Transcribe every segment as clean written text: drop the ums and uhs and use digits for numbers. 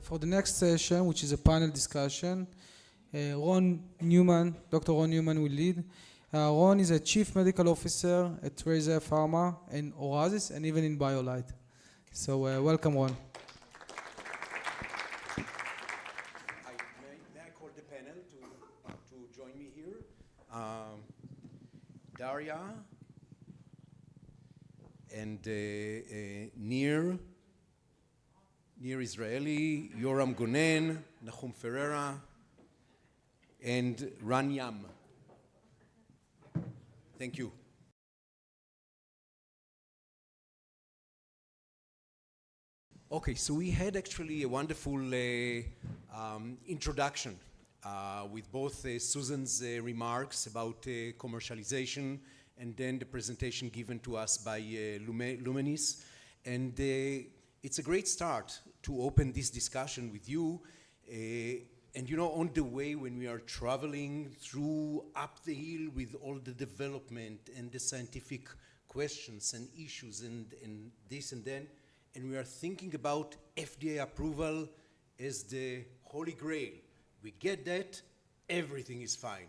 For the next session, which is a panel discussion, Dr. Ron Newman will lead. Ron is a Chief Medical Officer at Razor Pharma and Oasis, and even in BioLite. So welcome, Ron. May I call the panel to join me here? Daria and Nir Israeli, Yoram Gonen, Nahum Ferreira, and Ran Yam. Thank you. Okay, so we had actually a wonderful introduction with both Susan's remarks about commercialization and then the presentation given to us by Lumenis. And it's a great start to open this discussion with you. And you know, on the way when we are traveling through up the hill with all the development and the scientific questions and issues and this and then, and we are thinking about FDA approval as the holy grail. We get that, everything is fine.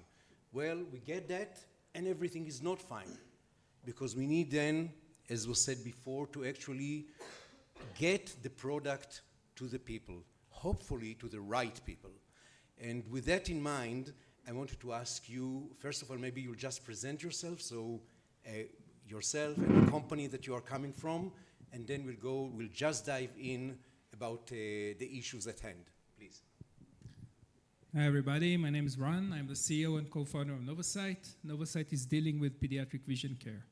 Well, we get that, and everything is not fine. Because we need then, as was said before, to actually get the product to the people, hopefully to the right people. And with that in mind, I wanted to ask you, first of all, maybe you'll just present yourself, so yourself and the company that you are coming from, and then we'll just dive in about the issues at hand, please. Hi everybody, my name is Ron. I'm the CEO and co-founder of Novocyte. Novocyte is dealing with pediatric vision care.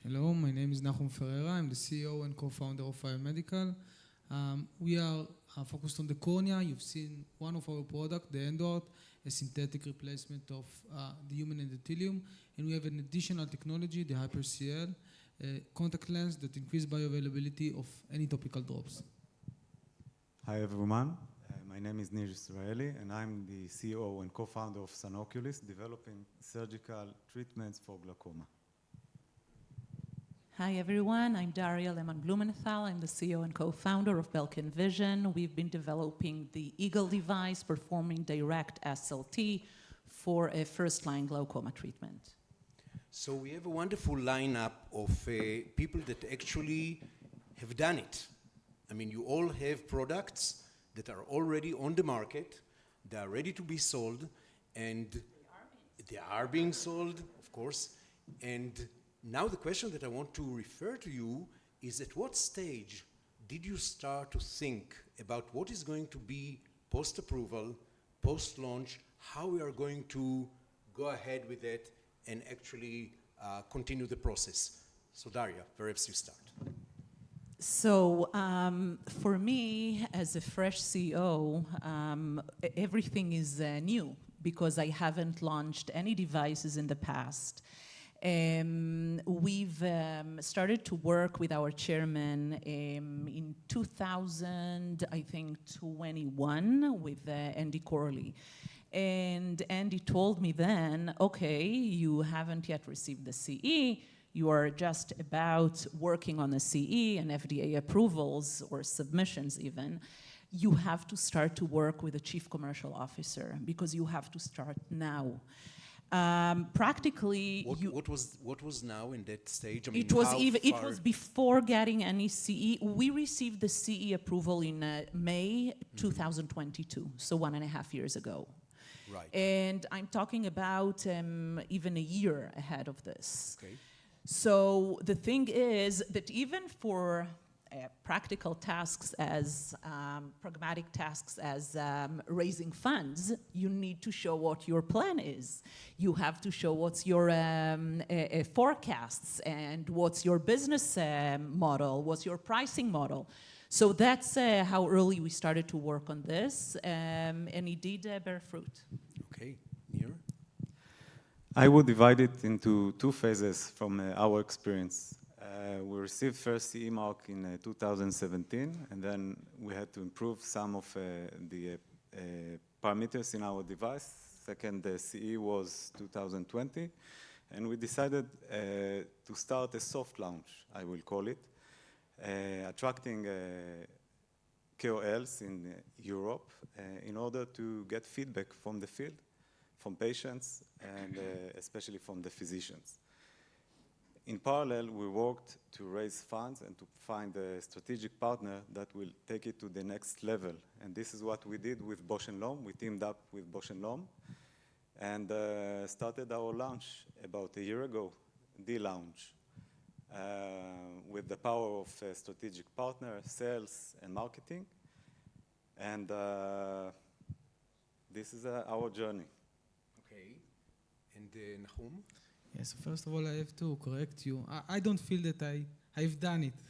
Hello, my name is Nahum Ferreira. I'm the CEO and co-founder of Biomedical. We are focused on the cornea. You've seen one of our products, the EndOrt, a synthetic replacement of the human endothelium. And we have an additional technology, the HyperCL, a contact lens that increases bioavailability of any topical drops. Hi everyone, my name is Nir Israeli and I'm the CEO and co-founder of Sanoculis, developing surgical treatments for glaucoma. Hi everyone, I'm Daria Lehmann-Blumenthal. I'm the CEO and co-founder of Belkin Vision. We've been developing the Eagle device, performing direct SLT for a first-line glaucoma treatment. So we have a wonderful lineup of people that actually have done it. I mean, you all have products that are already on the market, they are ready to be sold, and they are being sold, of course. And now the question that I want to refer to you is, at what stage did you start to think about what is going to be post-approval, post-launch, how we are going to go ahead with it and actually continue the process? So Daria, perhaps you start. So for me, as a fresh CEO, everything is new because I haven't launched any devices in the past. We've started to work with our chairman in 2021 with Andy Corley. And Andy told me then, okay, you haven't yet received the CE, you are just about working on the CE and FDA approvals or submissions even. You have to start to work with a chief commercial officer because you have to start now. Practically, what was now in that stage? I mean, it was before getting any CE. We received the CE approval in May 2022, so 1.5 years ago. Right. And I'm talking about even a year ahead of this. Okay. So the thing is that even for practical tasks as pragmatic tasks as raising funds, you need to show what your plan is. You have to show what's your forecasts and what's your business model, what's your pricing model. So that's how early we started to work on this, and it did bear fruit. Okay, Nir? I would divide it into two phases from our experience. We received first CE mark in 2017, and then we had to improve some of the parameters in our device. Second CE was 2020. And we decided to start a soft launch, I will call it, attracting KOLs in Europe in order to get feedback from the field, from patients, and especially from the physicians. In parallel, we worked to raise funds and to find a strategic partner that will take it to the next level. And this is what we did with Bausch & Lomb. We teamed up with Bausch & Lomb and started our launch about a year ago, the launch, with the power of a strategic partner, sales, and marketing. And this is our journey. Okay. And Nahum? Yes, first of all, I have to correct you. I don't feel that I've done it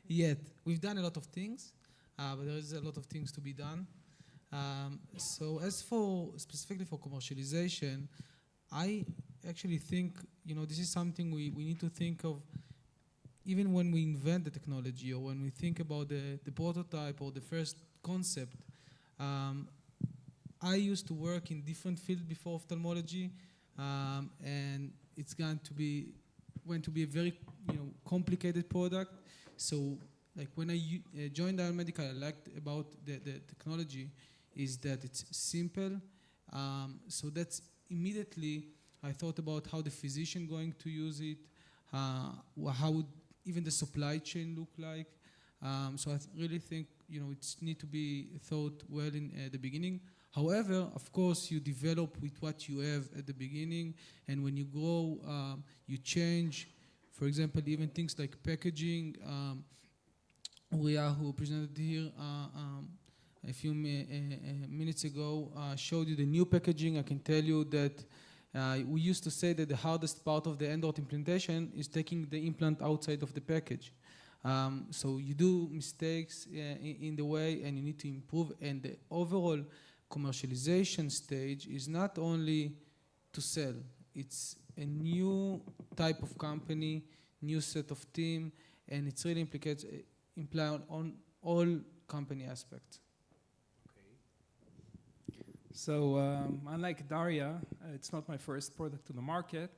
yet. We've done a lot of things, but there is a lot of things to be done. So as for specifically for commercialization, I actually think, this is something we need to think of even when we invent the technology or when we think about the prototype or the first concept. I used to work in different fields before ophthalmology, and it's going to be a very complicated product. So like when I joined Biomedical, I liked about the technology is that it's simple. So that's immediately I thought about how the physician going to use it, how would even the supply chain look like. So I really think it needs to be thought well in the beginning. However, of course, you develop with what you have at the beginning, and when you grow, you change. For example, even things like packaging. Uriah, who presented here a few minutes ago, showed you the new packaging. I can tell you that we used to say that the hardest part of the end-dot implantation is taking the implant outside of the package. So you do mistakes in the way, and you need to improve. And the overall commercialization stage is not only to sell. It's a new type of company, new set of team, and it's really imply on all company aspects. So unlike Daria, it's not my first product to the market.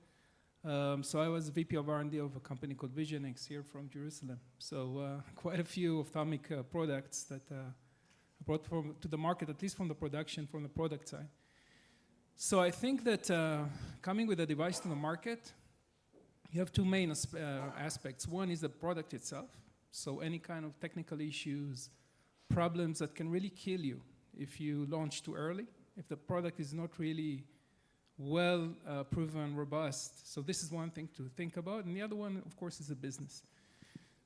So I was VP of R&D of a company called Visionix here from Jerusalem. So quite a few ophthalmic products that brought to the market, at least from the product side. So I think that coming with a device to the market, you have two main aspects. One is the product itself. So any kind of technical issues, problems that can really kill you if you launch too early, if the product is not really well proven, robust. So this is one thing to think about. And the other one, of course, is the business.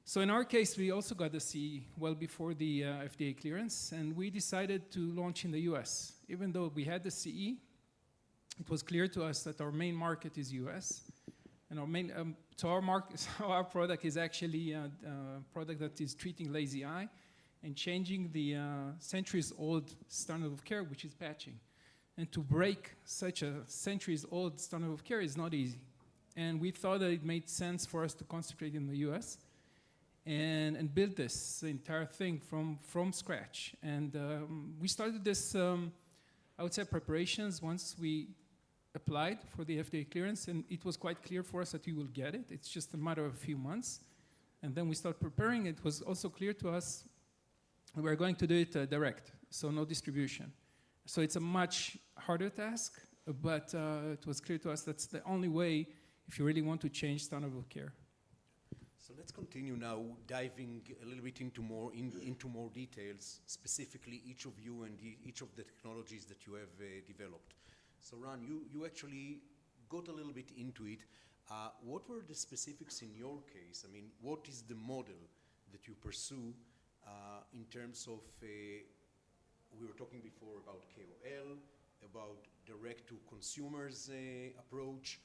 So in our case, we also got the CE well before the FDA clearance, and we decided to launch in the US. Even though we had the CE, it was clear to us that our main market is US. And our main, our product is actually a product that is treating lazy eye and changing the centuries-old standard of care, which is patching. And to break such a centuries-old standard of care is not easy. And we thought that it made sense for us to concentrate in the US and build this entire thing from scratch. And we started this, I would say, preparations once we applied for the FDA clearance, and it was quite clear for us that we will get it. It's just a matter of a few months. And then we start preparing. It was also clear to us we were going to do it direct, so no distribution. So it's a much harder task, but it was clear to us that's the only way if you really want to change standard of care. So let's continue now, diving a little bit into more details, specifically each of you and each of the technologies that you have developed. So Ran, you actually got a little bit into it. What were the specifics in your case? I mean, what is the model that you pursue in terms of, we were talking before about KOL, about direct-to-consumers approach.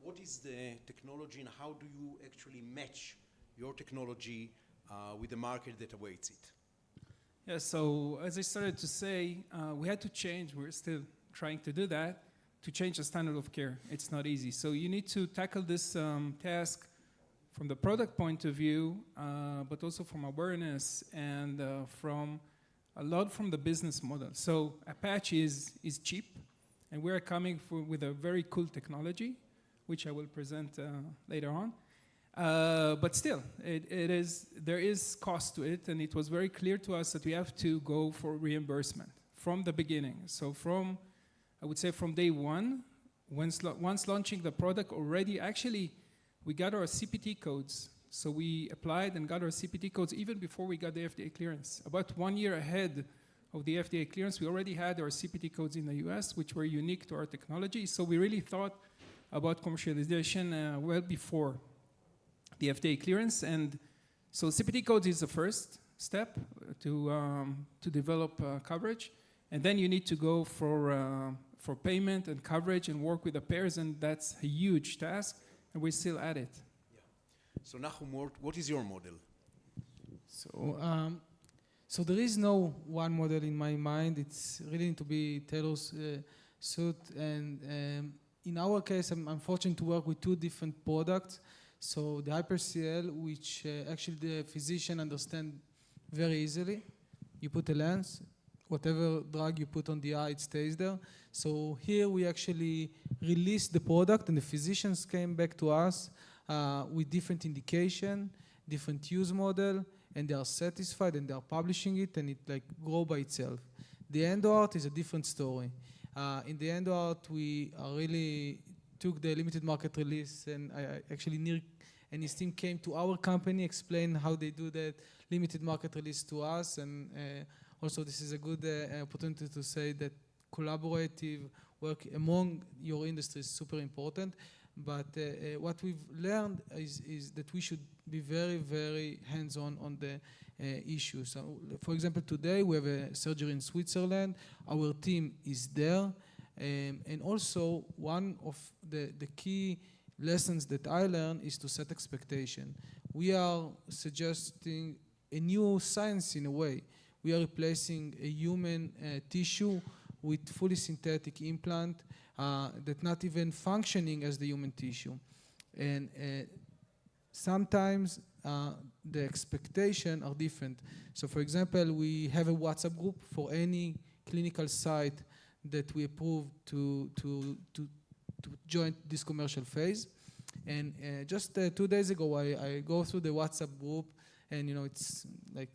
What is the technology and how do you actually match your technology with the market that awaits it? Yeah, so as I started to say, we had to change, we're still trying to do that, to change the standard of care. It's not easy. So you need to tackle this task from the product point of view, but also from awareness and from a lot from the business model. So Apache is cheap, and we're coming with a very cool technology, which I will present later on. But still, there is cost to it, and it was very clear to us that we have to go for reimbursement from the beginning. So I would say from day one, once launching the product already, actually, we got our CPT codes. So we applied and got our CPT codes even before we got the FDA clearance. About 1 year ahead of the FDA clearance, we already had our CPT codes in the US, which were unique to our technology. So we really thought about commercialization well before the FDA clearance. And so CPT codes is the first step to develop coverage. And then you need to go for payment and coverage and work with the payers, and that's a huge task, and we're still at it. So Nahum, what is your model? So there is no one model in my mind. It's really to be Taylor's suit. And in our case, I'm fortunate to work with two different products. So the HyperCL, which actually the physician understands very easily. You put a lens, whatever drug you put on the eye, it stays there. So here we actually released the product, and the physicians came back to us with different indication, different use model, and they are satisfied, and they are publishing it, and it like grow by itself. The EndoArt is a different story. In the EndoArt, we really took the limited market release, and Nir and his team came to our company, explained how they do that limited market release to us, and also this is a good opportunity to say that collaborative work among your industry is super important. But what we've learned is that we should be very, very hands-on on the issues. So, for example, today we have a surgery in Switzerland. Our team is there. And also, one of the key lessons that I learned is to set expectation. We are suggesting a new science in a way. We are replacing a human tissue with fully synthetic implant that not even functioning as the human tissue. And sometimes the expectations are different. So for example, we have a WhatsApp group for any clinical site that we approve to join this commercial phase. And just 2 days ago, I go through the WhatsApp group, and it's like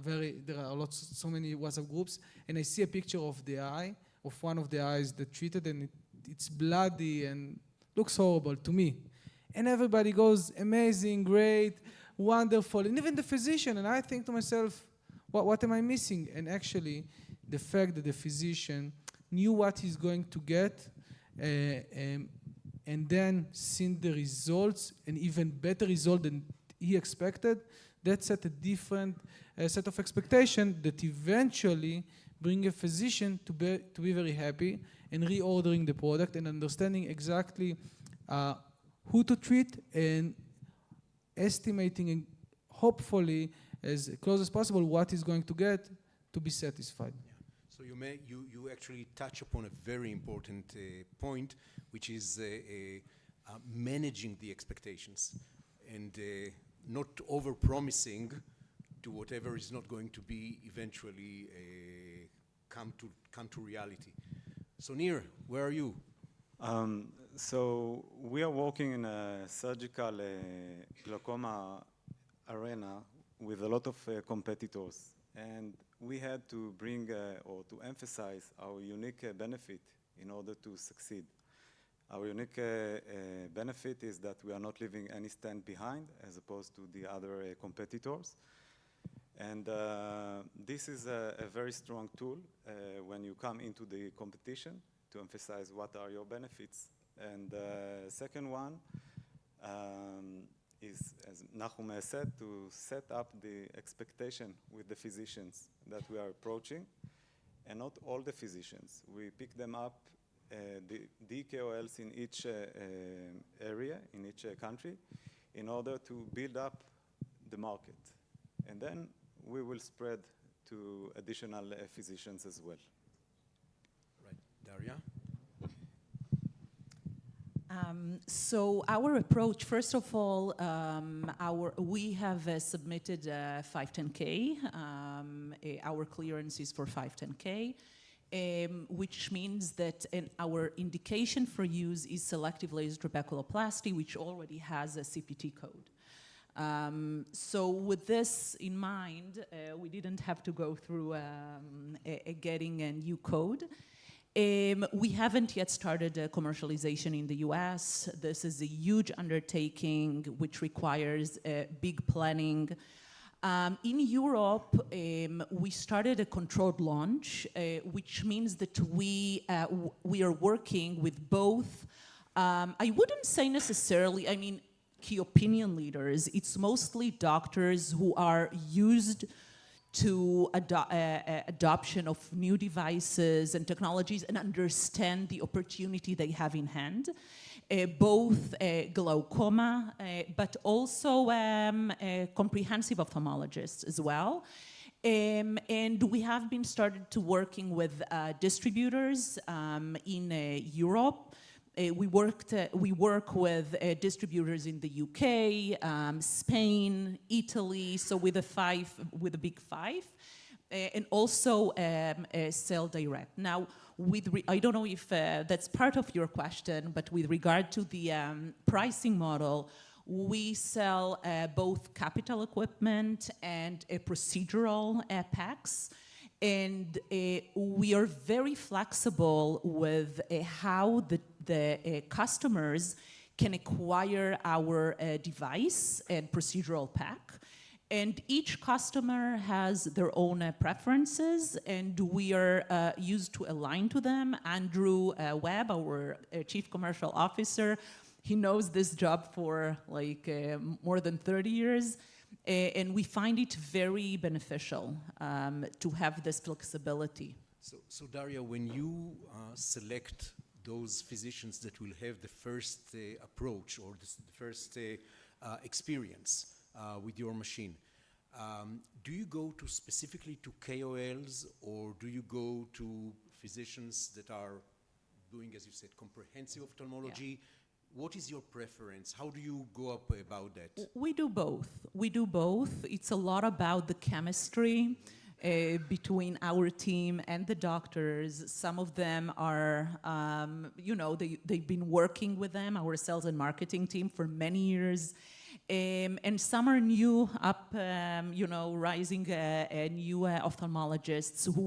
there are so many WhatsApp groups, and I see a picture of the eye, of one of the eyes that treated, and it's bloody and looks horrible to me. And everybody goes, amazing, great, wonderful, and even the physician. And I think to myself, what am I missing? And actually, the fact that the physician knew what he's going to get, and then seen the results, and even better result than he expected, that set a different set of expectation that eventually bring a physician to be very happy and reordering the product and understanding exactly who to treat and estimating and hopefully as close as possible what he's going to get to be satisfied. So you actually touch upon a very important point, which is managing the expectations and not over-promising to whatever is not going to be eventually come to reality. So Nir, where are you? So we are working in a surgical glaucoma arena with a lot of competitors, and we had to bring or to emphasize our unique benefit in order to succeed. Our unique benefit is that we are not leaving any stand behind as opposed to the other competitors. And this is a very strong tool when you come into the competition to emphasize what are your benefits. And second one is, as Nahum has said, to set up the expectation with the physicians that we are approaching, and not all the physicians. We pick them up, the KOLs in each area, in each country, in order to build up the market. And then we will spread to additional physicians as well. Right. Daria? So our approach, first of all, we have submitted 510K. Our clearance is for 510K, which means that our indication for use is selective laser trabeculoplasty, which already has a CPT code. So with this in mind, we didn't have to go through getting a new code. We haven't yet started commercialization in the US. This is a huge undertaking which requires big planning. In Europe, we started a controlled launch, which means that we are working with both, I wouldn't say necessarily, I mean, key opinion leaders. It's mostly doctors who are used to adoption of new devices and technologies and understand the opportunity they have in hand, both glaucoma, but also comprehensive ophthalmologists as well. And we have been started to working with distributors in Europe. We work with distributors in the UK, Spain, Italy, so with the big five, and also sell direct. Now, I don't know if that's part of your question, but with regard to the pricing model, we sell both capital equipment and procedural packs. And we are very flexible with how the customers can acquire our device and procedural pack. And each customer has their own preferences, and we are used to align to them. Andrew Webb, our Chief Commercial Officer, he knows this job for like more than 30 years. And we find it very beneficial to have this flexibility. So Daria, when you select those physicians that will have the first approach or the first experience with your machine, do you go to specifically to KOLs, or do you go to physicians that are doing, as you said, comprehensive ophthalmology? Yeah. What is your preference? How do you go up about that? We do both. We do both. It's a lot about the chemistry between our team and the doctors. Some of them are, they've been working with them, our sales and marketing team, for many years. And some are new up, rising new ophthalmologists who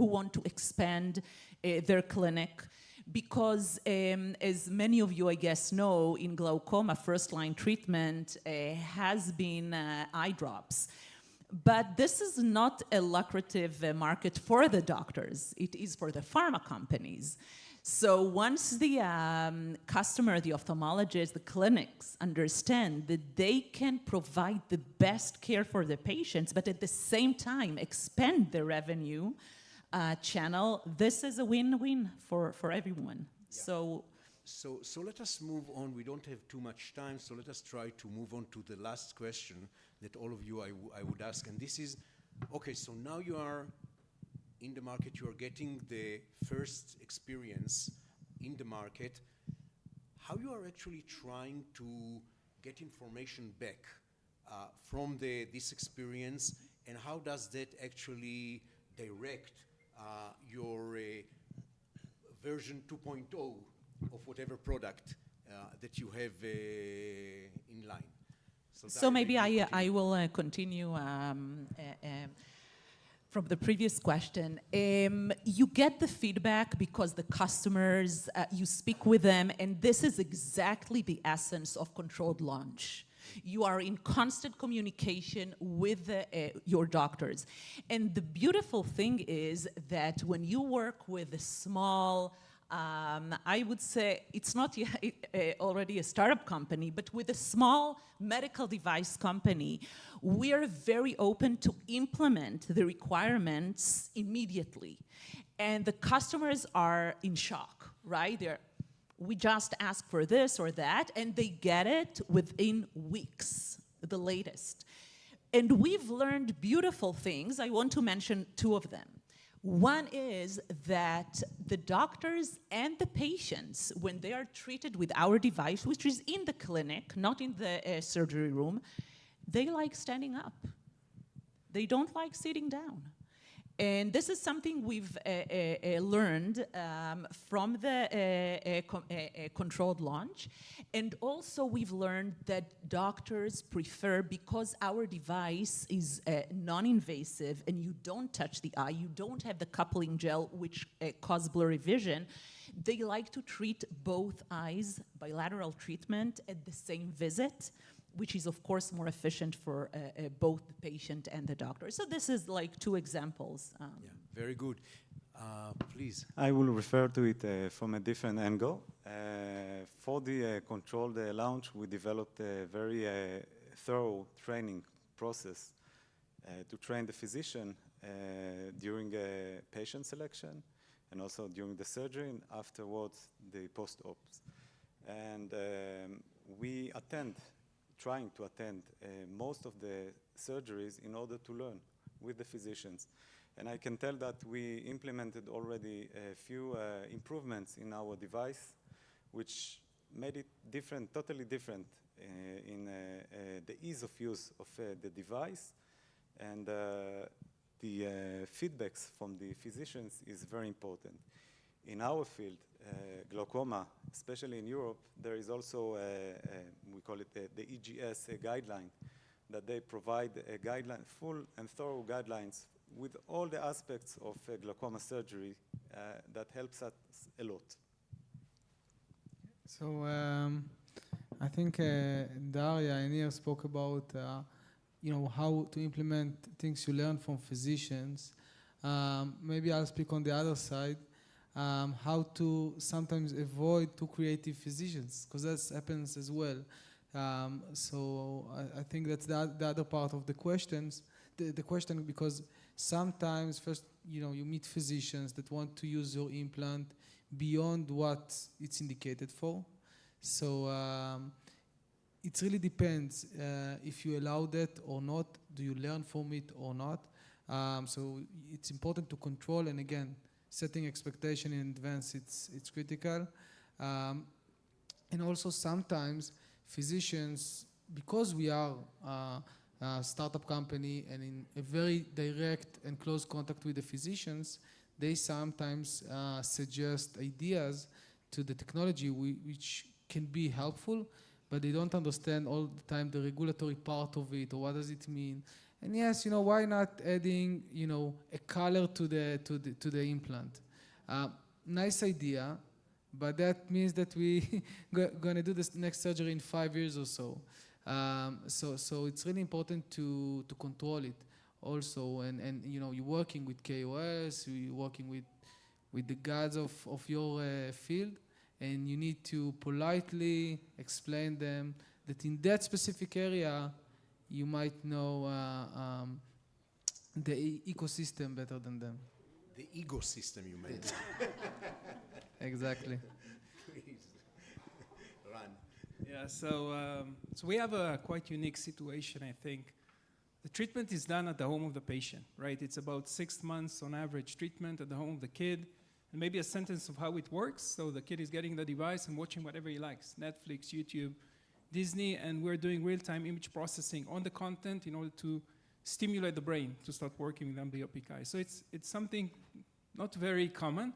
want to expand their clinic. Because as many of you, I guess, know, in glaucoma, first-line treatment has been eye drops. But this is not a lucrative market for the doctors. It is for the pharma companies. So once the customer, the ophthalmologist, the clinics understand that they can provide the best care for the patients, but at the same time expand their revenue channel, this is a win-win for everyone. Yeah. So let us move on. We don't have too much time, so let us try to move on to the last question that all of you I would ask. And this is, okay, so now you are in the market, you are getting the first experience in the market. How you are actually trying to get information back from this experience, and how does that actually direct your version 2.0 of whatever product that you have in line? So maybe I will continue from the previous question. You get the feedback because the customers, you speak with them, and this is exactly the essence of controlled launch. You are in constant communication with your doctors. And the beautiful thing is that when you work with a small, I would say it's not already a startup company, but with a small medical device company, we are very open to implement the requirements immediately. And the customers are in shock, right? We just ask for this or that, and they get it within weeks, the latest. And we've learned beautiful things. I want to mention two of them. One is that the doctors and the patients, when they are treated with our device, which is in the clinic, not in the surgery room, they like standing up. They don't like sitting down. And this is something we've learned from the controlled launch. And also we've learned that doctors prefer, because our device is non-invasive and you don't touch the eye, you don't have the coupling gel which cause blurry vision, they like to treat both eyes, bilateral treatment at the same visit, which is of course more efficient for both the patient and the doctor. So this is like two examples. Yeah, very good. Please. I will refer to it from a different angle. For the controlled launch, we developed a very thorough training process to train the physician during patient selection and also during the surgery and afterwards the post-ops. And we trying to attend most of the surgeries in order to learn with the physicians. And I can tell that we implemented already a few improvements in our device, which made it different, totally different in the ease of use of the device. And the feedbacks from the physicians is very important. In our field, glaucoma, especially in Europe, there is also, we call it the EGS guideline, that they provide a guideline, full and thorough guidelines with all the aspects of glaucoma surgery that helps us a lot. So I think Daria and Nir spoke about how to implement things you learn from physicians. Maybe I'll speak on the other side. How to sometimes avoid too creative physicians, because that happens as well. So I think that's the other part of the questions. The question, because sometimes first, you meet physicians that want to use your implant beyond what it's indicated for. So it really depends if you allow that or not. Do you learn from it or not? So it's important to control, and again, setting expectation in advance, it's critical. And also sometimes physicians, because we are a startup company and in a very direct and close contact with the physicians, they sometimes suggest ideas to the technology which can be helpful, but they don't understand all the time the regulatory part of it, or what does it mean. And yes, why not adding, a color to the implant? Nice idea, but that means that we gonna do this next surgery in 5 years or so. So it's really important to control it also, and you're working with KOS, you're working with the gods of your field, and you need to politely explain them that in that specific area you might know the ecosystem better than them. The ecosystem you meant. Exactly. Please, Ran. Yeah, so we have a quite unique situation, I think. The treatment is done at the home of the patient, right? It's about 6 months on average treatment at the home of the kid, and maybe a sentence of how it works. So the kid is getting the device and watching whatever he likes, Netflix, YouTube, Disney, and we're doing real-time image processing on the content in order to stimulate the brain to start working with amblyoptic eye. So it's something not very common.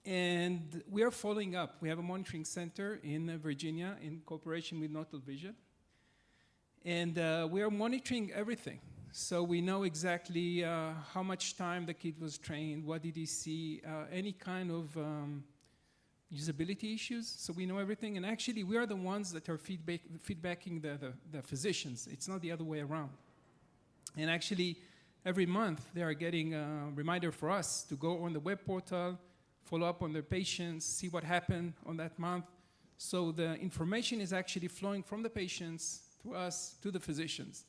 And we are following up. We have a monitoring center in Virginia in cooperation with Nortal Vision. And we are monitoring everything. So we know exactly how much time the kid was trained, what did he see, any kind of usability issues. So we know everything. And actually, we are the ones that are feedbacking the physicians. It's not the other way around. And actually, every month, they are getting a reminder for us to go on the web portal, follow up on their patients, see what happened on that month. So the information is actually flowing from the patients to us, to the physicians.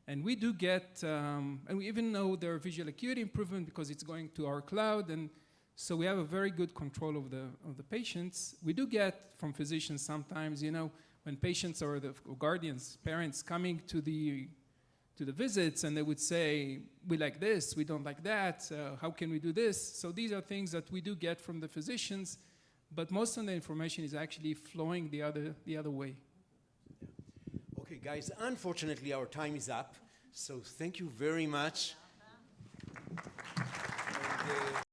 And we do get, and we even know their visual acuity improvement because it's going to our cloud, and so we have a very good control of the patients. We do get from physicians sometimes, when patients or the guardians, parents coming to the to the visits, and they would say, we like this, we don't like that, how can we do this? So these are things that we do get from the physicians, but most of the information is actually flowing the other way. Okay, guys, unfortunately our time is up, so thank you very much. And,